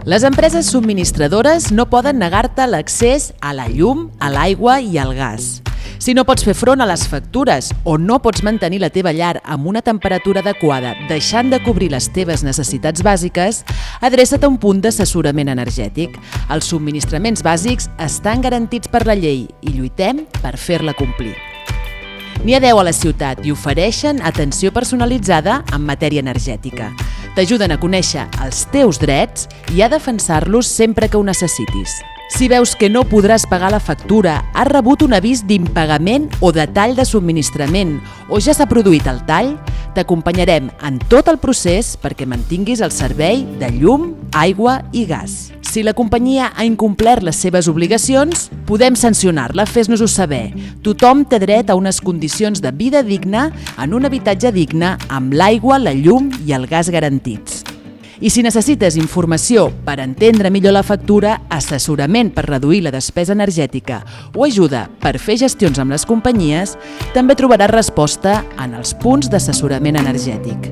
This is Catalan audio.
Les empreses subministradores no poden negar-te l'accés a la llum, a l'aigua i al gas. Si no pots fer front a les factures o no pots mantenir la teva llar amb una temperatura adequada deixant de cobrir les teves necessitats bàsiques, adreça't a un punt d'assessorament energètic. Els subministraments bàsics estan garantits per la llei i lluitem per fer-la complir. N'hi ha 10 a la ciutat i ofereixen atenció personalitzada en matèria energètica. T'ajuden a conèixer els teus drets i a defensar-los sempre que ho necessitis. Si veus que no podràs pagar la factura, has rebut un avís d'impagament o de tall de subministrament o ja s'ha produït el tall, t'acompanyarem en tot el procés perquè mantinguis el servei de llum, aigua i gas. Si la companyia ha incomplert les seves obligacions, podem sancionar-la, fes-nos-ho saber. Tothom té dret a unes condicions de vida digna en un habitatge digne amb l'aigua, la llum i el gas garantits. I si necessites informació per entendre millor la factura, assessorament per reduir la despesa energètica o ajuda per fer gestions amb les companyies, també trobaràs resposta en els punts d'assessorament energètic.